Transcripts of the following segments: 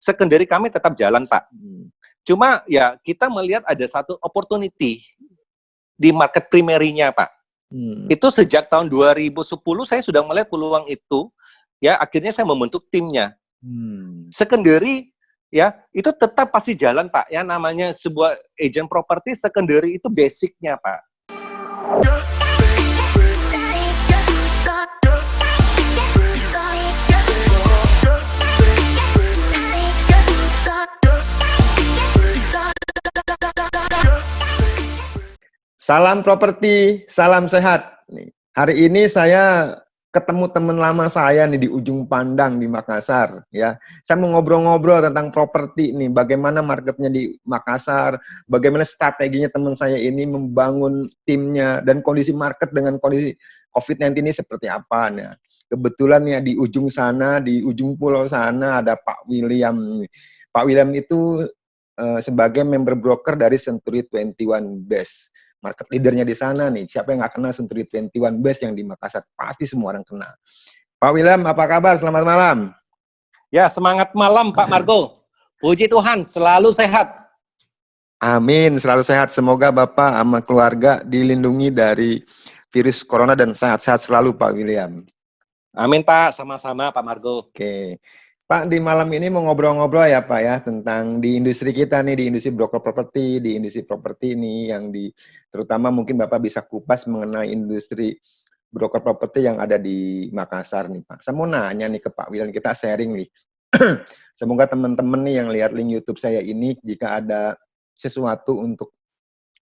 secondary kami tetap jalan, Pak. Cuma ya kita melihat ada satu opportunity di market primary-nya, Pak. Itu sejak tahun 2010 saya sudah melihat peluang itu, ya akhirnya saya membentuk timnya. Secondary ya itu tetap pasti jalan, Pak. Ya namanya sebuah agent property secondary itu basicnya, Pak. Salam properti, salam sehat. Hari ini saya ketemu teman lama saya nih di ujung pandang di Makassar. Ya, saya mau ngobrol-ngobrol tentang properti nih, bagaimana marketnya di Makassar, bagaimana strateginya teman saya ini membangun timnya, dan kondisi market dengan kondisi COVID-19 ini seperti apa. Nah, kebetulan ya di ujung sana, di ujung pulau sana ada Pak William. Pak William itu sebagai member broker dari Century 21 Best. Market leadernya di sana nih. Siapa yang nggak kenal Century 21 Best yang di Makassar? Pasti semua orang kenal. Pak William, apa kabar? Selamat malam. Ya, semangat malam Pak Margo. Puji Tuhan, selalu sehat. Amin, selalu sehat. Semoga Bapak sama keluarga dilindungi dari virus corona dan sehat-sehat selalu Pak William. Amin Pak, sama-sama Pak Margo. Oke. Pak, di malam ini mau ngobrol-ngobrol ya Pak ya, tentang di industri kita nih, di industri broker properti, di industri properti ini yang terutama mungkin Bapak bisa kupas mengenai industri broker properti yang ada di Makassar nih Pak. Saya mau nanya nih ke Pak William, kita sharing nih. Semoga teman-teman nih yang lihat link YouTube saya ini, jika ada sesuatu untuk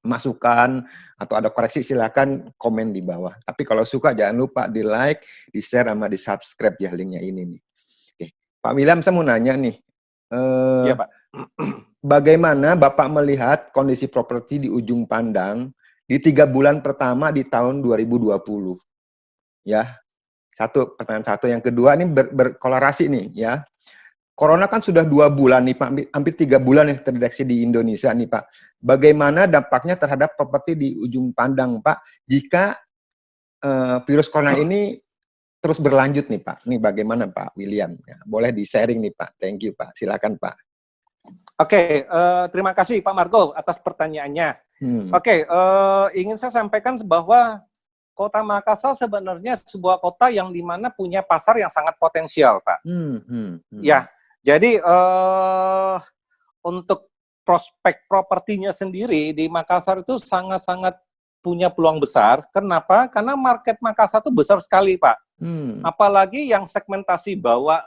masukan atau ada koreksi silakan komen di bawah. Tapi kalau suka jangan lupa di like, di share, sama di subscribe ya linknya ini nih. Pak William, saya mau nanya nih, Iya Pak. bagaimana Bapak melihat kondisi properti di ujung pandang di 3 bulan pertama di tahun 2020? Ya, pertanyaan satu. Yang kedua ini berkolerasi nih ya. Corona kan sudah 2 bulan nih Pak, hampir 3 bulan yang terdeteksi di Indonesia nih Pak. Bagaimana dampaknya terhadap properti di ujung pandang Pak jika virus corona ini terus berlanjut nih Pak. Ini bagaimana Pak William? Ya, boleh di-sharing nih Pak. Thank you Pak. Silakan Pak. Oke, terima kasih Pak Margo atas pertanyaannya. Oke, ingin saya sampaikan bahwa Kota Makassar sebenarnya sebuah kota yang dimana punya pasar yang sangat potensial Pak. Ya, jadi untuk prospek propertinya sendiri di Makassar itu sangat-sangat punya peluang besar. Kenapa? Karena market Makassar itu besar sekali, Pak. Apalagi yang segmentasi bawah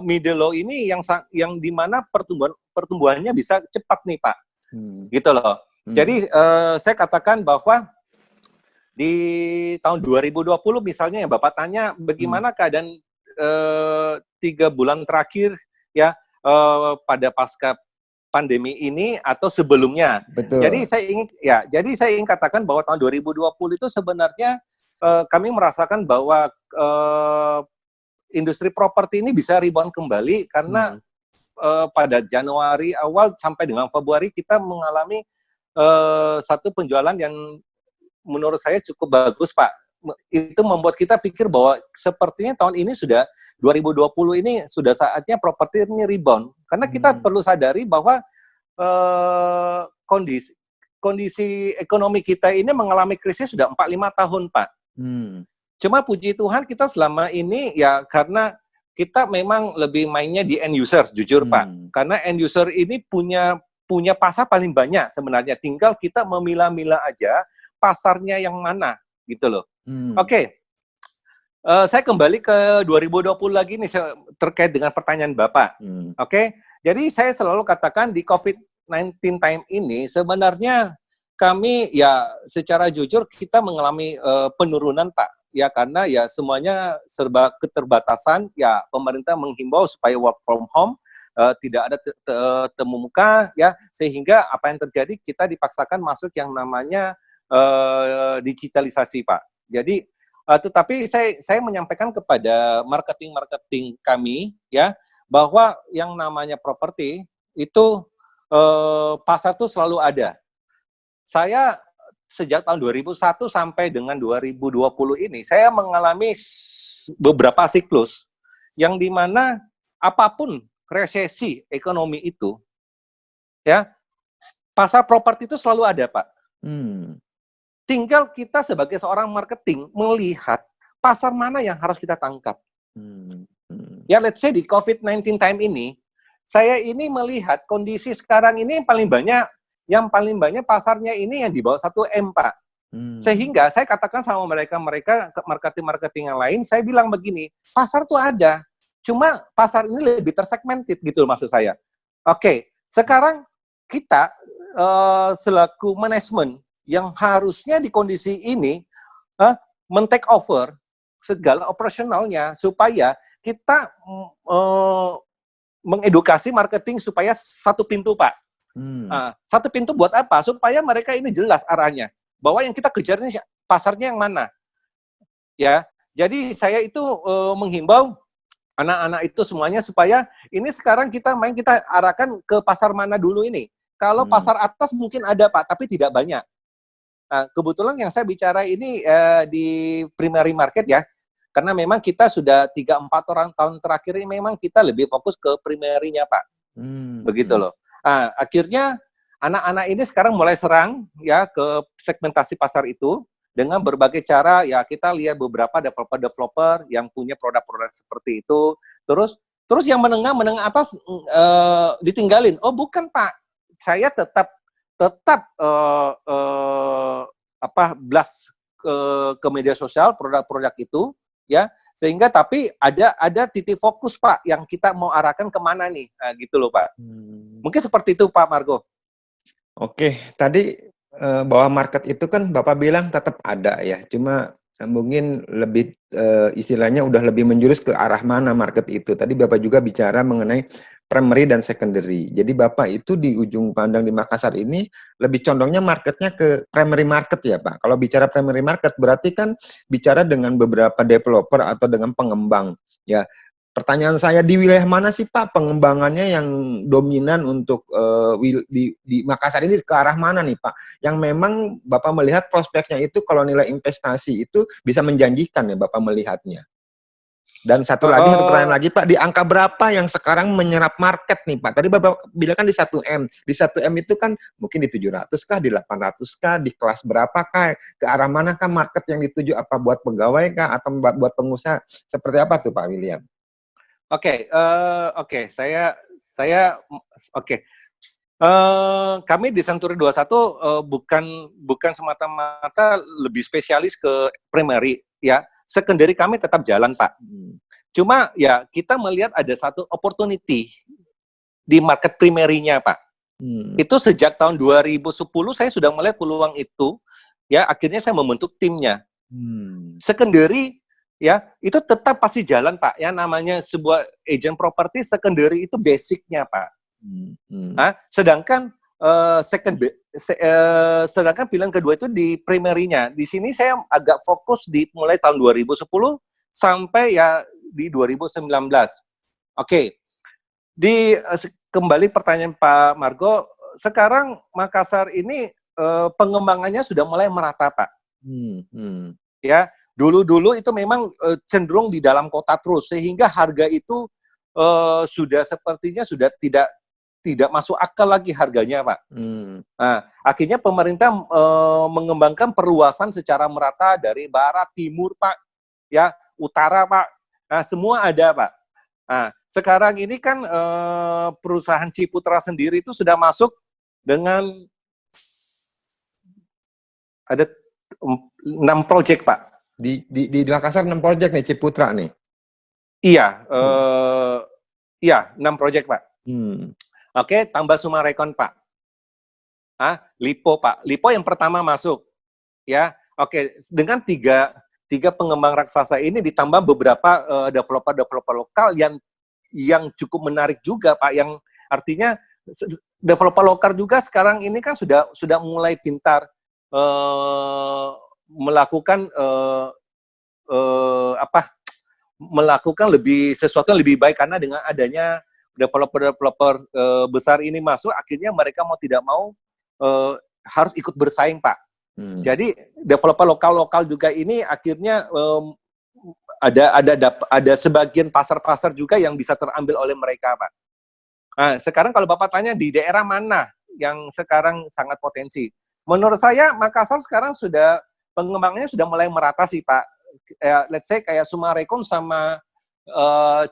middle low ini yang dimana pertumbuhannya bisa cepat nih, Pak. Gitu loh. Jadi saya katakan bahwa di tahun 2020 misalnya ya Bapak tanya bagaimana keadaan 3 bulan terakhir ya pada pasca pandemi ini atau sebelumnya. Betul. Jadi saya ingin katakan bahwa tahun 2020 itu sebenarnya kami merasakan bahwa industri properti ini bisa rebound kembali karena pada Januari awal sampai dengan Februari kita mengalami satu penjualan yang menurut saya cukup bagus, Pak. Itu membuat kita pikir bahwa sepertinya tahun ini sudah 2020 ini sudah saatnya properti ini rebound. Karena kita perlu sadari bahwa kondisi ekonomi kita ini mengalami krisis sudah 4-5 tahun, Pak. Cuma puji Tuhan kita selama ini ya karena kita memang lebih mainnya di end user, jujur Pak. Karena end user ini punya pasar paling banyak sebenarnya. Tinggal kita memilah-milah aja pasarnya yang mana, gitu loh. Oke. Saya kembali ke 2020 lagi nih terkait dengan pertanyaan Bapak. Oke. Jadi saya selalu katakan di COVID-19 time ini sebenarnya kami ya secara jujur kita mengalami penurunan Pak. Ya karena ya semuanya serba keterbatasan, ya pemerintah menghimbau supaya work from home, tidak ada temu muka ya sehingga apa yang terjadi kita dipaksakan masuk yang namanya digitalisasi Pak. Jadi tetapi saya menyampaikan kepada marketing kami ya bahwa yang namanya properti itu pasar tuh selalu ada. Saya sejak tahun 2001 sampai dengan 2020 ini saya mengalami beberapa siklus yang dimana apapun resesi ekonomi itu, ya pasar properti itu selalu ada, Pak. Tinggal kita sebagai seorang marketing melihat pasar mana yang harus kita tangkap. Ya, let's say di COVID-19 time ini, saya ini melihat kondisi sekarang ini yang paling banyak pasarnya ini yang di bawah 1M, Pak. Sehingga saya katakan sama mereka marketing yang lain, saya bilang begini, pasar tuh ada, cuma pasar ini lebih tersegmented gitu maksud saya. Oke, sekarang kita selaku manajemen yang harusnya di kondisi ini men-take over segala operasionalnya supaya kita mengedukasi marketing supaya satu pintu, Pak. Satu pintu buat apa? Supaya mereka ini jelas arahnya. Bahwa yang kita kejar ini pasarnya yang mana. Ya, jadi saya itu menghimbau anak-anak itu semuanya supaya ini sekarang kita arahkan ke pasar mana dulu ini. Kalau pasar atas mungkin ada, Pak, tapi tidak banyak. Nah, kebetulan yang saya bicara ini di primary market ya, karena memang kita sudah 3-4 tahun terakhir ini memang kita lebih fokus ke primary-nya, Pak. Begitu loh. Nah, akhirnya anak-anak ini sekarang mulai serang ya ke segmentasi pasar itu dengan berbagai cara. Ya, kita lihat beberapa developer yang punya produk-produk seperti itu. Terus yang menengah atas ditinggalin. Oh, bukan, Pak. Saya tetap blast ke media sosial produk-produk itu ya, sehingga tapi ada titik fokus, Pak, yang kita mau arahkan kemana nih, nah, gitu loh, Pak. Mungkin seperti itu, Pak Margo. Oke, tadi bahwa market itu kan Bapak bilang tetap ada ya, cuma mungkin lebih istilahnya udah lebih menjurus ke arah mana market itu. Tadi Bapak juga bicara mengenai primary dan secondary. Jadi Bapak itu di ujung pandang di Makassar ini lebih condongnya marketnya ke primary market ya, Pak. Kalau bicara primary market berarti kan bicara dengan beberapa developer atau dengan pengembang ya. Pertanyaan saya, di wilayah mana sih, Pak, pengembangannya yang dominan untuk di Makassar ini ke arah mana nih, Pak? Yang memang Bapak melihat prospeknya itu kalau nilai investasi itu bisa menjanjikan ya Bapak melihatnya. Dan satu pertanyaan lagi, Pak, di angka berapa yang sekarang menyerap market nih, Pak? Tadi Bapak bilang kan di 1M. Di 1M itu kan mungkin di 700 kah, di 800 kah, di kelas berapa kah? Ke arah mana kah market yang dituju? Apa buat pegawai kah atau buat pengusaha? Seperti apa tuh, Pak William? Kami di Senturi 21 bukan semata-mata lebih spesialis ke primary ya. Secondary kami tetap jalan, Pak. Cuma ya kita melihat ada satu opportunity di market primary-nya, Pak. Itu sejak tahun 2010 saya sudah melihat peluang itu, ya akhirnya saya membentuk timnya. Secondary ya itu tetap pasti jalan, Pak. Ya namanya sebuah agent property secondary itu basicnya, Pak. Sedangkan sedangkan pilihan kedua itu di primary-nya. Di sini saya agak fokus di mulai tahun 2010 sampai ya di 2019. Oke. Kembali pertanyaan Pak Margo, sekarang Makassar ini pengembangannya sudah mulai merata, Pak. Ya, dulu itu memang cenderung di dalam kota terus, sehingga harga itu sepertinya sudah tidak masuk akal lagi harganya, Pak. Nah, akhirnya pemerintah mengembangkan perluasan secara merata dari barat, timur, Pak, ya, utara, Pak. Nah, semua ada, Pak. Nah, sekarang ini kan perusahaan Ciputra sendiri itu sudah masuk dengan ada 6 proyek, Pak. Di Makassar 6 proyek nih Ciputra nih. Iya, iya 6 proyek, Pak. Oke, tambah Sumarekon, Pak. Lipo, Pak. Lipo yang pertama masuk. Ya, oke. Dengan tiga pengembang raksasa ini ditambah beberapa developer lokal yang cukup menarik juga, Pak. Yang artinya developer lokal juga sekarang ini kan sudah mulai pintar melakukan melakukan sesuatu yang lebih baik, karena dengan adanya developer besar ini masuk, akhirnya mereka mau tidak mau harus ikut bersaing, Pak. Jadi developer lokal juga ini akhirnya ada sebagian pasar-pasar juga yang bisa terambil oleh mereka, Pak. Nah, sekarang kalau Bapak tanya di daerah mana yang sekarang sangat potensi, menurut saya Makassar sekarang sudah pengembangannya sudah mulai merata sih Pak. Let's say kayak Sumarekon sama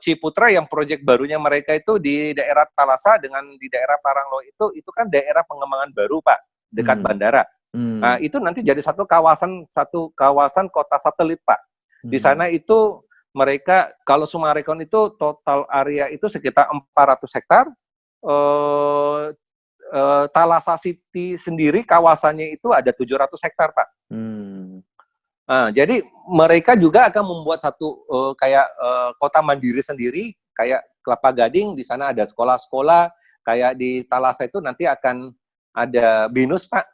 Ciputra yang proyek barunya mereka itu di daerah Talasa dengan di daerah Paranglo itu kan daerah pengembangan baru Pak, dekat bandara. Nah, itu nanti jadi satu kawasan kota satelit Pak. Di sana itu mereka kalau Sumarekon itu total area itu sekitar 400 hektar. Talasa City sendiri kawasannya itu ada 700 hektar Pak. Nah, jadi mereka juga akan membuat satu kayak kota mandiri sendiri, kayak Kelapa Gading, di sana ada sekolah-sekolah, kayak di Talasa itu nanti akan ada BINUS Pak,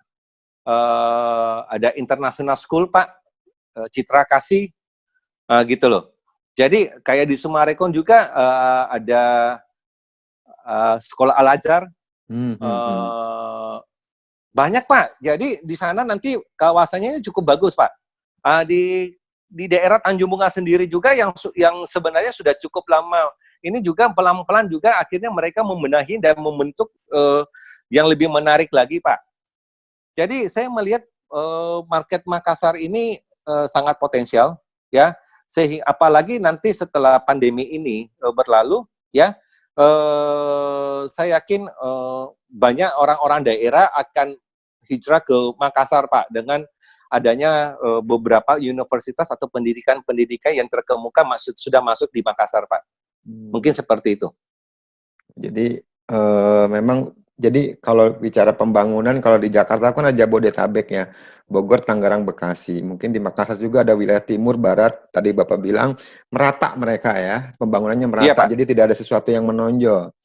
ada International School Pak, Citra Kasih, gitu loh. Jadi kayak di Sumarekon juga ada sekolah Al-Azhar, banyak Pak. Jadi di sana nanti kawasannya cukup bagus Pak. Di daerah Tanjung Bunga sendiri juga yang sebenarnya sudah cukup lama. Ini juga pelan-pelan juga akhirnya mereka membenahi dan membentuk yang lebih menarik lagi Pak. Jadi saya melihat market Makassar ini sangat potensial ya. Sehingga apalagi nanti setelah pandemi ini berlalu ya, saya yakin banyak orang-orang daerah akan hijrah ke Makassar Pak dengan adanya beberapa universitas atau pendidikan-pendidikan yang terkemuka sudah masuk di Makassar Pak. Mungkin seperti itu. Jadi memang jadi kalau bicara pembangunan, kalau di Jakarta kan ada Jabodetabek ya, Bogor, Tangerang, Bekasi. Mungkin di Makassar juga ada wilayah timur, barat. Tadi Bapak bilang merata mereka ya, pembangunannya merata. Iya, jadi tidak ada sesuatu yang menonjol.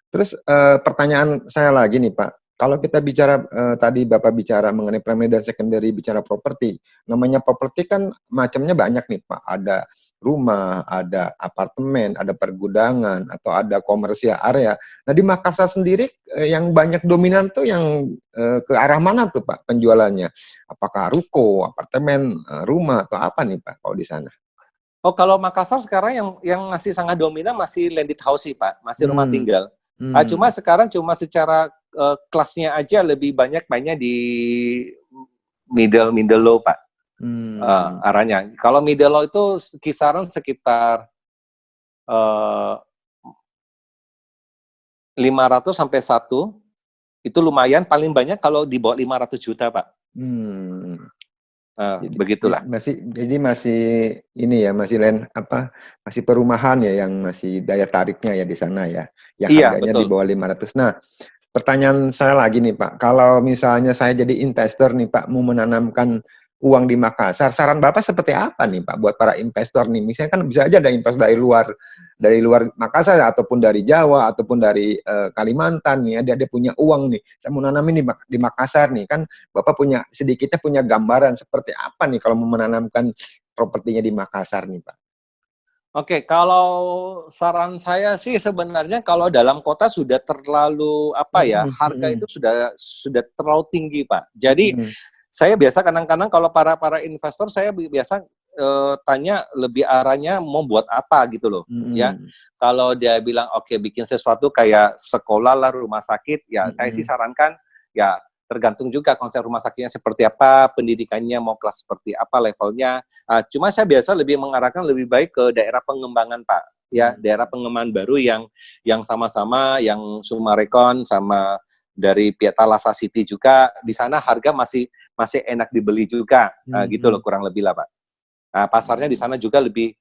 Terus pertanyaan saya lagi nih Pak, kalau kita bicara tadi Bapak bicara mengenai primary dan secondary, bicara properti. Namanya properti kan macamnya banyak nih Pak. Ada rumah, ada apartemen, ada pergudangan, atau ada komersial area. Nah di Makassar sendiri yang banyak dominan tuh yang ke arah mana tuh Pak penjualannya? Apakah ruko, apartemen, rumah, atau apa nih Pak kalau di sana? Oh, kalau Makassar sekarang yang masih sangat dominan masih landed house sih Pak, masih rumah tinggal. Cuma sekarang secara kelasnya aja lebih banyak mainnya di middle low Pak. Arahnya. Kalau middle low itu kisaran sekitar 500 sampai 1, itu lumayan, paling banyak kalau di bawah 500 juta Pak. Begitulah. Jadi masih ini ya, masih perumahan ya yang masih daya tariknya ya di sana ya, yang harganya di bawah 500. Nah, pertanyaan saya lagi nih Pak, kalau misalnya saya jadi investor nih Pak, mau menanamkan uang di Makassar, saran Bapak seperti apa nih Pak buat para investor nih? Misalnya kan bisa aja ada investor dari luar Makassar ataupun dari Jawa ataupun dari Kalimantan nih, dia punya uang nih, saya mau nanamin di Makassar nih, kan Bapak sedikitnya punya gambaran seperti apa nih kalau mau menanamkan propertinya di Makassar nih Pak? Oke, kalau saran saya sih sebenarnya kalau dalam kota sudah terlalu harga itu sudah terlalu tinggi Pak. Jadi saya biasa kadang-kadang kalau para investor saya biasa tanya lebih arahnya mau buat apa gitu loh ya. Kalau dia bilang oke, bikin sesuatu kayak sekolah lah, rumah sakit ya, saya sih sarankan ya tergantung juga konsep rumah sakitnya seperti apa, pendidikannya mau kelas seperti apa levelnya. Cuma saya biasa lebih mengarahkan lebih baik ke daerah pengembangan Pak ya, daerah pengembangan baru yang sama-sama yang Sumarekon sama dari pihak Talasa City juga, di sana harga masih enak dibeli juga, gitu loh kurang lebih lah Pak. Pasarnya di sana juga lebih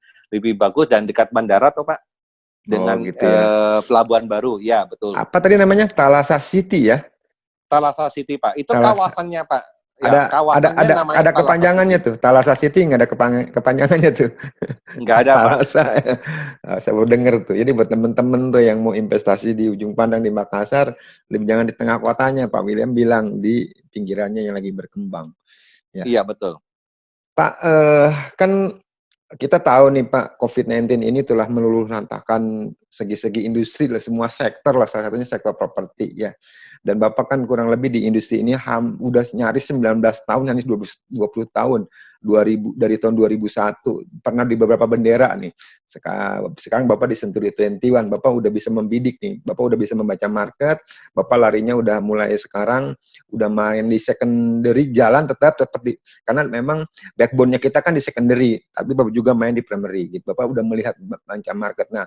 bagus dan dekat bandara tuh Pak, dengan gitu ya. pelabuhan baru, ya betul. Apa tadi namanya? Talasa City ya? Talasa City Pak, itu kawasannya Pak. Ya, kawasannya namanya ada kepanjangannya City. Tuh, Talasa City nggak ada kepanjangannya tuh. Nggak ada Talasa, Pak. Saya baru dengar tuh. Jadi buat temen-temen tuh yang mau investasi di ujung pandang di Makassar, jangan di tengah kotanya, Pak William bilang, di pinggirannya yang lagi berkembang. Ya. Iya betul. Pak, kan kita tahu nih Pak, COVID-19 ini telah meluluh lantakan segi-segi industri lah, semua sektor lah, salah satunya sektor properti ya. Dan Bapak kan kurang lebih di industri ini udah nyaris 19 tahun, nyaris 20 tahun. dari tahun 2001, pernah di beberapa bendera nih. Sekarang Bapak di Century 21, Bapak udah bisa membidik nih, Bapak udah bisa membaca market, Bapak larinya udah mulai sekarang, udah main di secondary, jalan tetap seperti, karena memang backbone-nya kita kan di secondary, tapi Bapak juga main di primary, gitu. Bapak udah melihat baca market. Nah,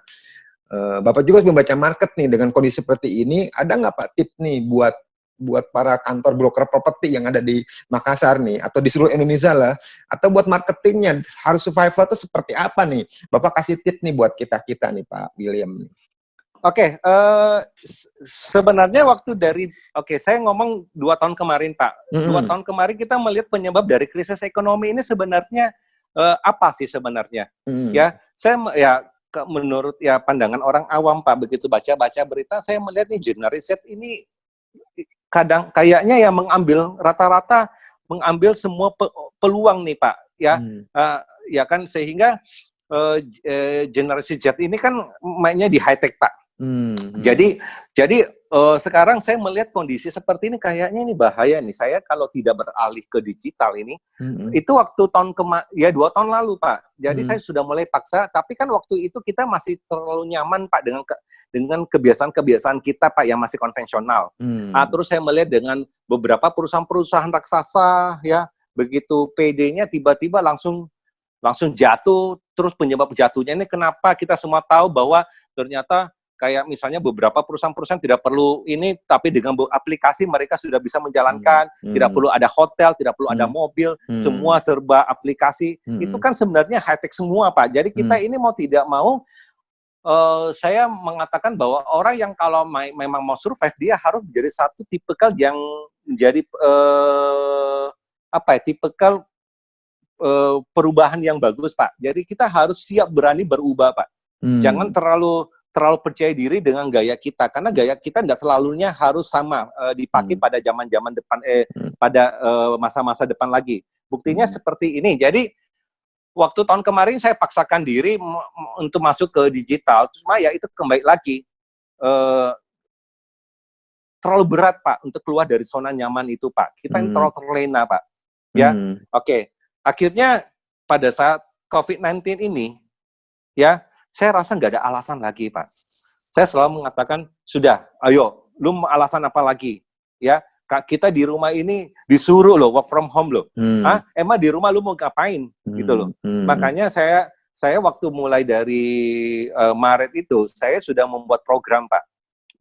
Bapak juga harus membaca market nih, dengan kondisi seperti ini, ada nggak Pak tip nih buat para kantor broker properti yang ada di Makassar nih, atau di seluruh Indonesia lah, atau buat marketingnya harus survival itu seperti apa nih? Bapak kasih tip nih buat kita-kita nih Pak William. Oke, sebenarnya waktu saya ngomong 2 tahun kemarin Pak. 2 tahun kemarin kita melihat penyebab dari krisis ekonomi ini sebenarnya apa sih sebenarnya? Ya, menurut pandangan orang awam Pak, begitu baca-baca berita, saya melihat nih Generasi Z ini kayaknya ya rata-rata mengambil semua peluang nih Pak, ya. Ya kan, sehingga Generasi Z ini kan mainnya di high tech Pak. Jadi sekarang saya melihat kondisi seperti ini kayaknya ini bahaya nih. Saya kalau tidak beralih ke digital ini, itu waktu 2 tahun lalu Pak. Jadi saya sudah mulai paksa, tapi kan waktu itu kita masih terlalu nyaman Pak dengan kebiasaan-kebiasaan kita Pak yang masih konvensional. Terus saya melihat dengan beberapa perusahaan-perusahaan raksasa, ya, begitu PD-nya tiba-tiba langsung jatuh. Terus penyebab jatuhnya ini kenapa kita semua tahu bahwa ternyata kayak misalnya beberapa perusahaan-perusahaan tidak perlu ini, tapi dengan aplikasi mereka sudah bisa menjalankan, tidak perlu ada hotel, tidak perlu ada mobil, semua serba aplikasi. Itu kan sebenarnya high-tech semua, Pak. Jadi kita ini mau tidak mau, saya mengatakan bahwa orang yang kalau memang mau survive, dia harus menjadi satu tipikal yang menjadi tipikal perubahan yang bagus, Pak. Jadi kita harus siap berani berubah, Pak. Jangan terlalu percaya diri dengan gaya kita, karena gaya kita tidak selalunya harus sama dipakai pada zaman-zaman depan, pada masa-masa depan lagi. Buktinya seperti ini. Jadi waktu tahun kemarin saya paksakan diri untuk masuk ke digital, cuma ya itu kembali lagi terlalu berat Pak untuk keluar dari zona nyaman itu Pak. Kita ini terlalu terlena Pak. Ya, oke. Akhirnya pada saat COVID-19 ini, ya, saya rasa nggak ada alasan lagi, Pak. Saya selalu mengatakan, sudah, ayo, lu mau alasan apa lagi? Ya, kita di rumah ini disuruh loh, work from home loh. Emang di rumah lu mau ngapain? Gitu loh. Makanya saya waktu mulai dari Maret itu, saya sudah membuat program, Pak.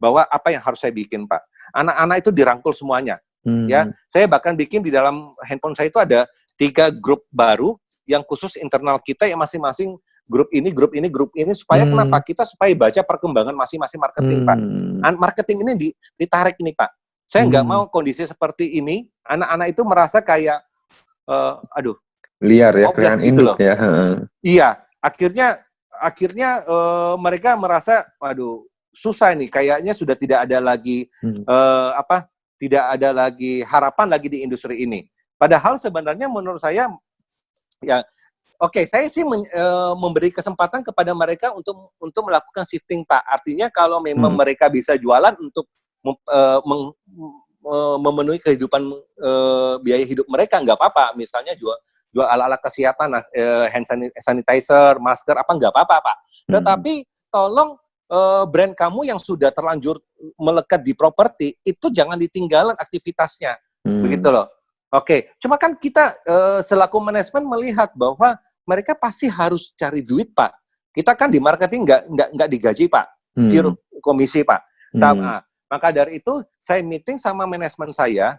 Bahwa apa yang harus saya bikin, Pak? Anak-anak itu dirangkul semuanya. Ya, saya bahkan bikin di dalam handphone saya itu ada 3 grup baru yang khusus internal kita yang masing-masing grup ini, supaya kenapa? Kita supaya baca perkembangan masing-masing marketing, Pak. Marketing ini ditarik nih, Pak. Saya nggak mau kondisi seperti ini, anak-anak itu merasa kayak, liar ya, kelihatan gitu induk loh. ya. Iya, akhirnya mereka merasa, susah nih, kayaknya sudah tidak ada lagi, tidak ada lagi harapan lagi di industri ini. Padahal sebenarnya menurut saya, ya, oke, saya sih memberi kesempatan kepada mereka untuk melakukan shifting, Pak. Artinya kalau memang mereka bisa jualan untuk memenuhi kehidupan biaya hidup mereka, nggak apa-apa. Misalnya jual alat-alat kesehatan, hand sanitizer, masker, apa nggak apa-apa, Pak. Tetapi tolong brand kamu yang sudah terlanjur melekat di properti itu jangan ditinggalan aktivitasnya, begitu loh. Oke, cuma kan kita selaku manajemen melihat bahwa mereka pasti harus cari duit, Pak. Kita kan di marketing nggak digaji, Pak, pure komisi, Pak. Maka dari itu saya meeting sama manajemen saya,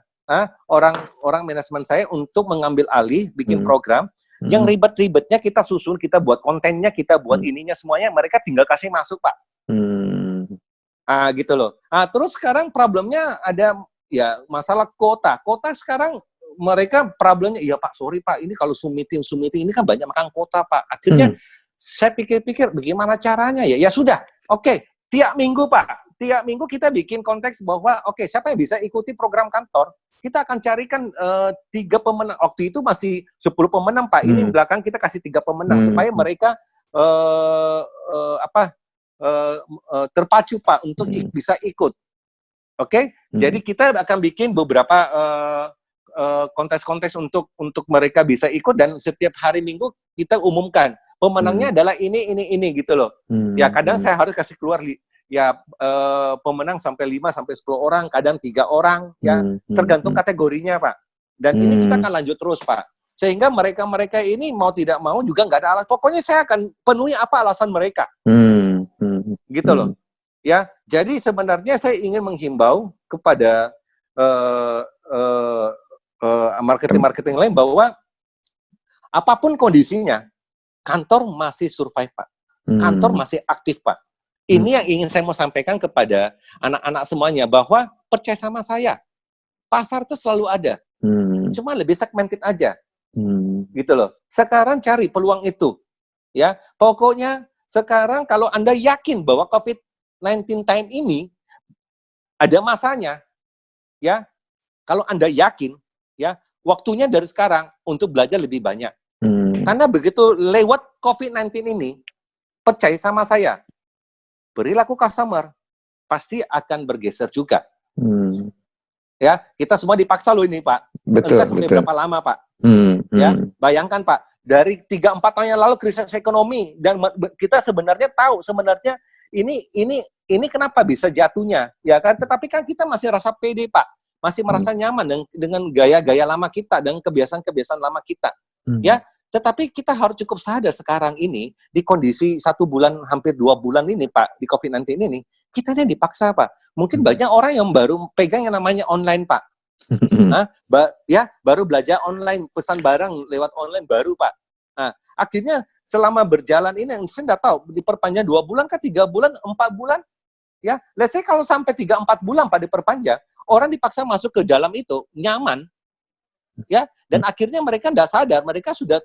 orang manajemen saya untuk mengambil alih, bikin program yang ribet-ribetnya kita susun, kita buat kontennya, kita buat ininya semuanya, mereka tinggal kasih masuk, Pak. Gitu loh. Terus sekarang problemnya ada ya masalah kuota. Kuota sekarang mereka problemnya, iya Pak, sorry Pak, ini kalau Zoom meeting ini kan banyak makan kuota Pak. Akhirnya saya pikir-pikir bagaimana caranya ya. Ya sudah, oke, tiap minggu Pak, tiap minggu kita bikin konteks bahwa oke, siapa yang bisa ikuti program kantor, kita akan carikan 3 pemenang. Waktu itu masih 10 pemenang Pak. Ini belakang kita kasih 3 pemenang supaya mereka terpacu Pak untuk bisa ikut. Oke? Jadi kita akan bikin beberapa kontes-kontes untuk mereka bisa ikut, dan setiap hari Minggu kita umumkan pemenangnya adalah ini gitu loh. Ya kadang saya harus kasih keluar pemenang sampai 5 sampai 10 orang, kadang 3 orang ya, tergantung kategorinya Pak. Dan ini kita akan lanjut terus Pak. Sehingga mereka ini mau tidak mau juga nggak ada alasan. Pokoknya saya akan penuhi apa alasan mereka. Gitu loh. Ya, jadi sebenarnya saya ingin menghimbau kepada marketing lain bahwa apapun kondisinya, kantor masih survive Pak. Kantor masih aktif Pak. Ini yang ingin saya mau sampaikan kepada anak-anak semuanya, bahwa percaya sama saya, pasar itu selalu ada. Cuma lebih segmented aja. Gitu loh. Sekarang cari peluang itu. Ya, pokoknya sekarang kalau Anda yakin bahwa COVID-19 time ini ada masanya, ya, kalau Anda yakin, ya, waktunya dari sekarang untuk belajar lebih banyak. Karena begitu lewat COVID-19 ini, percaya sama saya, perilaku customer pasti akan bergeser juga. Ya, kita semua dipaksa loh ini, Pak. Entah sampai berapa lama, Pak. Ya, bayangkan, Pak, dari 3-4 tahun yang lalu krisis ekonomi, dan kita sebenarnya tahu sebenarnya ini kenapa bisa jatuhnya, ya kan? Tetapi kan kita masih rasa pede, Pak. Masih merasa nyaman dengan gaya-gaya lama kita dan kebiasaan-kebiasaan lama kita. Ya, tetapi kita harus cukup sadar sekarang ini di kondisi 1 bulan hampir 2 bulan ini Pak, di COVID-19 ini, kita ini dipaksa Pak. Mungkin banyak orang yang baru pegang yang namanya online Pak. Baru belajar online, pesan barang lewat online baru Pak. Nah, akhirnya selama berjalan ini, saya nggak tahu diperpanjang 2 bulan ke 3 bulan, 4 bulan, ya. Let's say kalau sampai 3-4 bulan Pak diperpanjang, orang dipaksa masuk ke dalam itu nyaman, ya. Dan akhirnya mereka nggak sadar, mereka sudah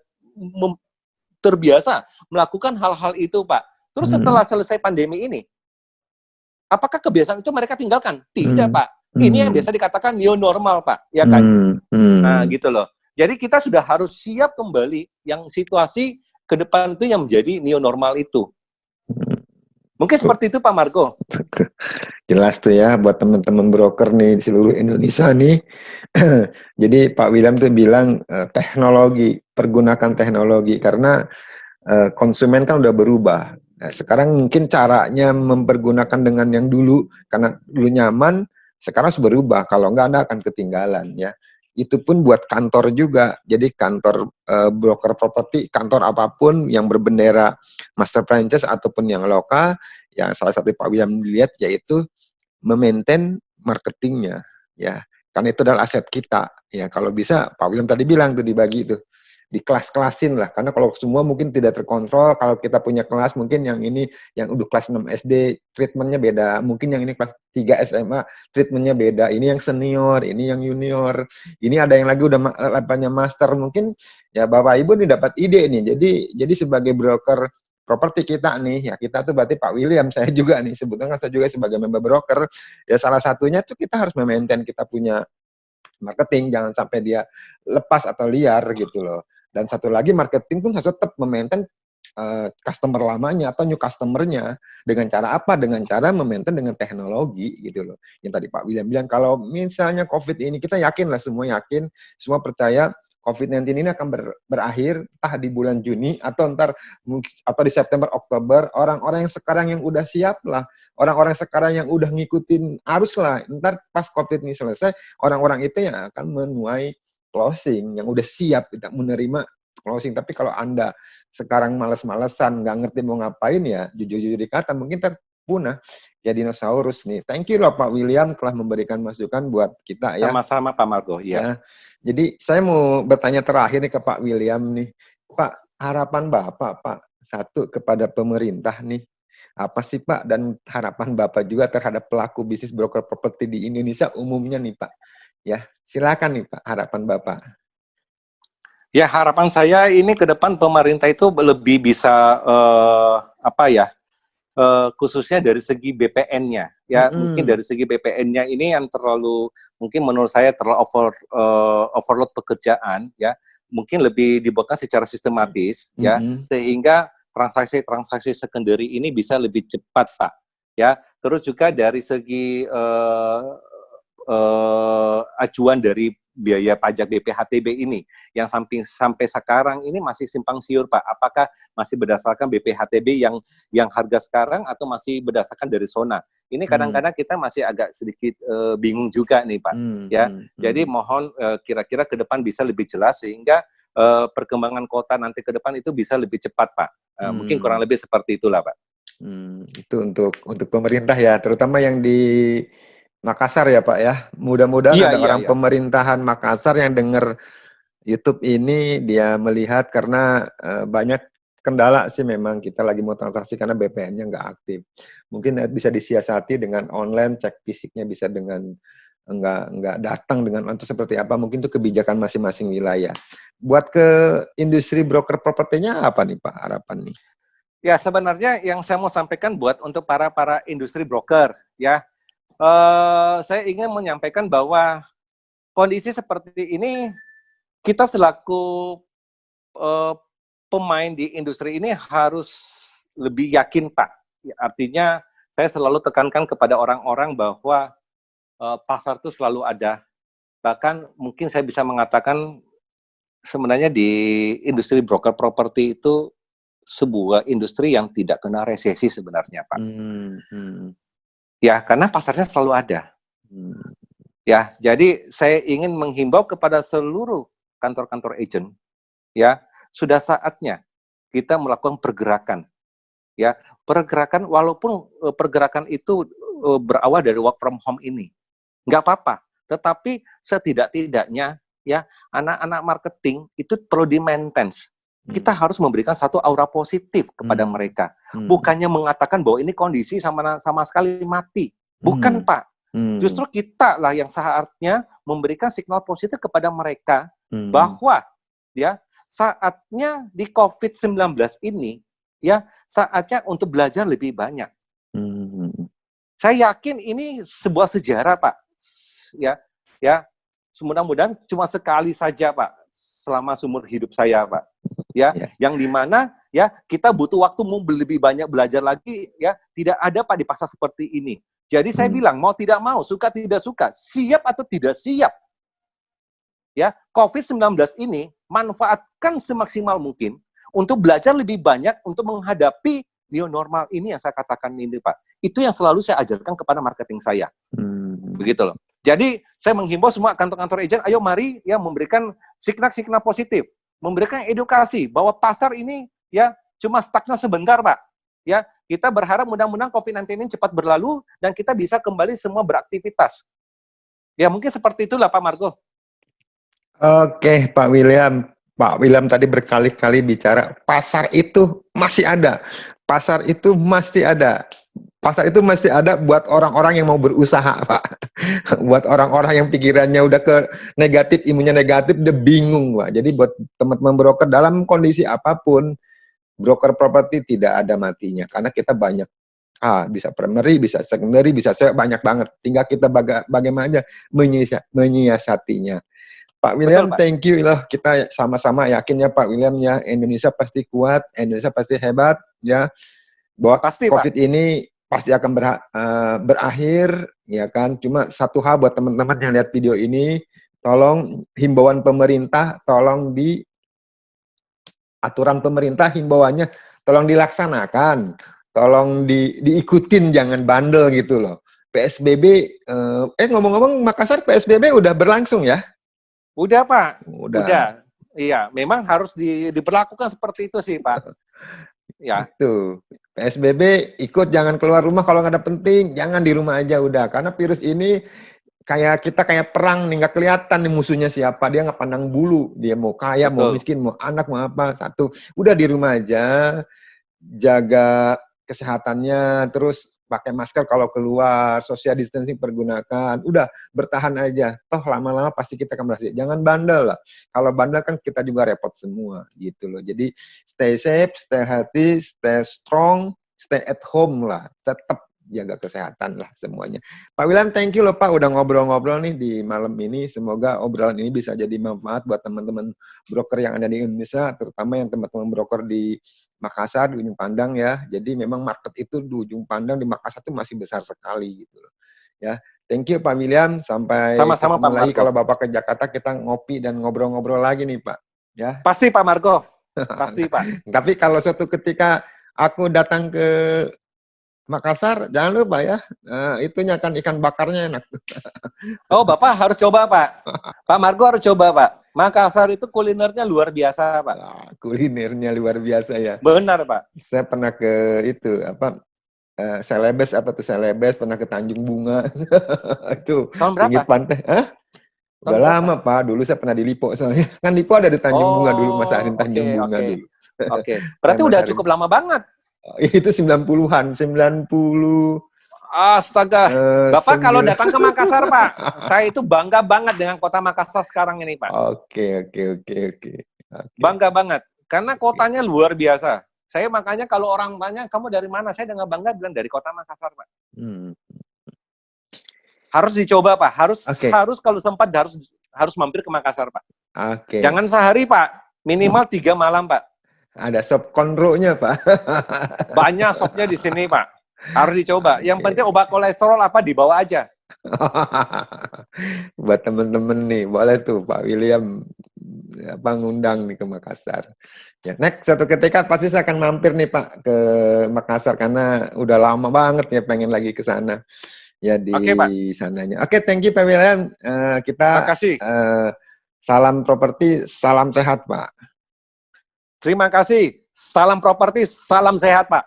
terbiasa melakukan hal-hal itu Pak. Terus setelah selesai pandemi ini, apakah kebiasaan itu mereka tinggalkan? Tidak Pak. Ini yang biasa dikatakan new normal Pak, ya kan? Nah gitu loh. Jadi kita sudah harus siap kembali yang situasi ke depan itu yang menjadi new normal itu. Mungkin seperti itu Pak Margo. Jelas tuh ya buat teman-teman broker nih di seluruh Indonesia nih. Jadi Pak William tuh bilang teknologi, pergunakan teknologi karena konsumen kan udah berubah. Nah, sekarang mungkin caranya mempergunakan dengan yang dulu karena dulu nyaman, sekarang harus berubah. Kalau enggak Anda akan ketinggalan ya. Itu pun buat kantor juga. Jadi kantor broker properti, kantor apapun yang berbendera master franchise ataupun yang lokal, yang salah satu Pak William dilihat yaitu memaintain marketingnya, ya. Karena itu adalah aset kita, ya. Kalau bisa, Pak William tadi bilang tuh dibagi itu, di kelas-kelasin lah. Karena kalau semua mungkin tidak terkontrol, kalau kita punya kelas mungkin yang ini yang udah kelas 6 SD treatmentnya beda, mungkin yang ini kelas 3 SMA treatmentnya beda, ini yang senior, ini yang junior, ini ada yang lagi udah levelnya master, mungkin ya Bapak Ibu nih dapat ide nih. Jadi sebagai broker properti kita nih, ya kita tuh berarti Pak William, saya juga nih, sebetulnya saya juga sebagai member broker, ya salah satunya tuh kita harus memaintain kita punya marketing, jangan sampai dia lepas atau liar gitu loh. Dan satu lagi marketing pun harus tetap memaintain customer lamanya atau new customer-nya. Dengan cara apa? Dengan cara memaintain dengan teknologi gitu loh. Yang tadi Pak William bilang, kalau misalnya COVID ini, kita yakin lah, semua yakin, semua percaya COVID-19 ini akan berakhir entah di bulan Juni atau atau di September, Oktober. Orang-orang yang sekarang yang udah siap lah, orang-orang sekarang yang udah ngikutin arus lah, ntar pas COVID ini selesai, orang-orang itu yang akan menuai closing, yang udah siap tidak menerima closing. Tapi kalau Anda sekarang males-malesan, nggak ngerti mau ngapain, ya jujur-jujur dikata mungkin terpunah ya dinosaurus nih. Thank you loh Pak William telah memberikan masukan buat kita ya. Sama-sama Pak Margo, ya. Jadi saya mau bertanya terakhir nih ke Pak William nih. Pak, harapan Bapak, Pak, satu kepada pemerintah nih. Apa sih Pak, dan harapan Bapak juga terhadap pelaku bisnis broker properti di Indonesia umumnya nih Pak. Ya, silakan nih Pak, harapan Bapak. Ya, harapan saya ini ke depan pemerintah itu lebih bisa khususnya dari segi BPN-nya, ya. Mungkin dari segi BPN-nya ini yang mungkin menurut saya terlalu overload pekerjaan, ya. Mungkin lebih dibuatkan secara sistematis, ya, sehingga transaksi-transaksi secondary ini bisa lebih cepat, Pak. Ya, terus juga dari segi acuan dari biaya pajak BPHTB ini yang sampai sekarang ini masih simpang siur, Pak. Apakah masih berdasarkan BPHTB yang harga sekarang atau masih berdasarkan dari zona? Ini kadang-kadang kita masih agak sedikit bingung juga nih, Pak. Jadi mohon kira-kira ke depan bisa lebih jelas sehingga perkembangan kota nanti ke depan itu bisa lebih cepat, Pak. Mungkin kurang lebih seperti itulah, Pak. Itu untuk pemerintah ya, terutama yang di Makassar ya Pak ya. Mudah-mudahan ada orang pemerintahan Makassar yang dengar YouTube ini, dia melihat karena banyak kendala sih memang kita lagi mau transaksi karena BPN-nya nggak aktif. Mungkin bisa disiasati dengan online, cek fisiknya bisa dengan nggak datang dengan atau seperti apa, mungkin itu kebijakan masing-masing wilayah. Buat ke industri broker propertinya apa nih Pak harapan nih? Ya, sebenarnya yang saya mau sampaikan buat untuk para industri broker, ya, saya ingin menyampaikan bahwa kondisi seperti ini kita selaku pemain di industri ini harus lebih yakin, Pak. Artinya saya selalu tekankan kepada orang-orang bahwa pasar itu selalu ada. Bahkan mungkin saya bisa mengatakan sebenarnya di industri broker properti itu sebuah industri yang tidak kena resesi sebenarnya, Pak. Ya, karena pasarnya selalu ada. Ya, jadi saya ingin menghimbau kepada seluruh kantor-kantor agent, ya, sudah saatnya kita melakukan pergerakan. Ya, pergerakan walaupun pergerakan itu berawal dari work from home ini. Nggak apa-apa, tetapi setidak-tidaknya ya anak-anak marketing itu perlu di-maintain. Kita harus memberikan satu aura positif kepada mereka. Bukannya mengatakan bahwa ini kondisi sama sekali mati. Bukan, Pak. Justru kita lah yang seharusnya memberikan signal positif kepada mereka bahwa ya saatnya di COVID-19 ini ya saatnya untuk belajar lebih banyak. Saya yakin ini sebuah sejarah, Pak. Ya, mudah-mudahan cuma sekali saja, Pak, selama seumur hidup saya, Pak. Ya, yang dimana ya kita butuh waktu mau lebih banyak belajar lagi, ya tidak ada, Pak, di pasar seperti ini. Jadi saya bilang mau tidak mau, suka tidak suka, siap atau tidak siap, ya COVID-19 ini manfaatkan semaksimal mungkin untuk belajar lebih banyak untuk menghadapi new normal ini yang saya katakan ini, Pak. Itu yang selalu saya ajarkan kepada marketing saya. Begitu loh. Jadi saya menghimbau semua kantor-kantor agent, ayo mari ya memberikan signal-signal positif, memberikan edukasi bahwa pasar ini ya cuma stagnan sebentar, Pak. Ya, kita berharap mudah-mudahan COVID-19 ini cepat berlalu dan kita bisa kembali semua beraktivitas. Ya, mungkin seperti itulah Pak Margo. Oke, Pak William. Pak William tadi berkali-kali bicara pasar itu masih ada. Pasar itu masih ada. Pasar itu masih ada buat orang-orang yang mau berusaha, Pak. Buat orang-orang yang pikirannya udah ke negatif, imunnya negatif, udah bingung, Pak. Jadi buat teman-teman broker dalam kondisi apapun, broker properti tidak ada matinya. Karena kita banyak. Bisa primary, bisa secondary, bisa banyak banget. Tinggal kita bagaimana menyiasatinya. Pak William, betul, Pak. Thank you loh. Kita sama-sama yakin ya Pak William ya, Indonesia pasti kuat, Indonesia pasti hebat ya. Bahwa pasti, COVID Pak. Ini pasti akan berakhir ya kan. Cuma satu hal buat teman-teman yang lihat video ini, tolong himbauan pemerintah, tolong di aturan pemerintah himbauannya tolong dilaksanakan, tolong diikutin, jangan bandel gitu loh. PSBB ngomong-ngomong Makassar PSBB udah berlangsung ya? Udah, Pak. Udah. Iya, memang harus diberlakukan seperti itu sih, Pak. Ya. Itu. PSBB ikut, jangan keluar rumah kalau nggak ada penting, jangan di rumah aja udah. Karena virus ini kayak kita kayak perang nih, nggak kelihatan nih musuhnya siapa, dia nggak pandang bulu, dia mau kaya, betul, mau miskin, mau anak, mau apa, satu. Udah di rumah aja, jaga kesehatannya, terus pakai masker kalau keluar, social distancing pergunakan, udah bertahan aja. Toh lama-lama pasti kita akan berhasil. Jangan bandel lah. Kalau bandel kan kita juga repot semua gitu loh. Jadi stay safe, stay healthy, stay strong, stay at home lah. Tetap jaga kesehatan lah semuanya. Pak William, thank you loh Pak udah ngobrol-ngobrol nih di malam ini. Semoga obrolan ini bisa jadi manfaat buat teman-teman broker yang ada di Indonesia, terutama yang teman-teman broker di Makassar, di ujung pandang ya. Jadi memang market itu di ujung pandang di Makassar itu masih besar sekali gitu loh. Ya, Thank you Pak William. Sampai Sama-sama ketemu Pak lagi Marco. kalau Bapak ke Jakarta, kita ngopi dan ngobrol-ngobrol lagi nih Pak. Ya. Pasti Pak Marco. Pasti Pak. Tapi kalau suatu ketika aku datang ke Makassar, jangan lupa ya, itunya kan ikan bakarnya enak. Oh, Bapak harus coba, Pak. Pak Marco harus coba, Pak. Makassar itu kulinernya luar biasa, Pak. Nah, kulinernya luar biasa ya. Benar, Pak. Saya pernah ke itu, Celebes, Celebes, pernah ke Tanjung Bunga. Itu, Tahun pinggir berapa? pantai. Hah? Udah Tahun lama, berapa? Pak. Dulu saya pernah di Lipo soalnya. Kan Lipo ada di Tanjung Bunga dulu, Mas Arin Oh, Tanjung oke, Bunga oke. dulu. Oke. Berarti udah cukup lama banget. Itu 90-an, 90. Astaga. Bapak kalau datang ke Makassar, Pak, saya itu bangga banget dengan kota Makassar sekarang ini, Pak. Oke. Bangga banget. Karena kotanya luar biasa. Saya makanya kalau orang tanya, kamu dari mana? Saya dengan bangga bilang dari kota Makassar, Pak. Harus dicoba, Pak. Harus kalau sempat harus mampir ke Makassar, Pak. Oke. Jangan sehari, Pak. Minimal 3 malam, Pak. Ada sop konro-nya, Pak. Banyak sopnya di sini, Pak. Harus dicoba. Yang penting obat kolesterol apa dibawa aja. Buat temen-temen nih, boleh tuh Pak William ngundang nih ke Makassar. Ya, next suatu ketika pasti saya akan mampir nih Pak ke Makassar karena udah lama banget ya pengen lagi ke sana. Ya di sananya. Oke, thank you Pak William. Kita kasih. Salam properti, salam sehat Pak. Terima kasih. Salam properti, salam sehat Pak.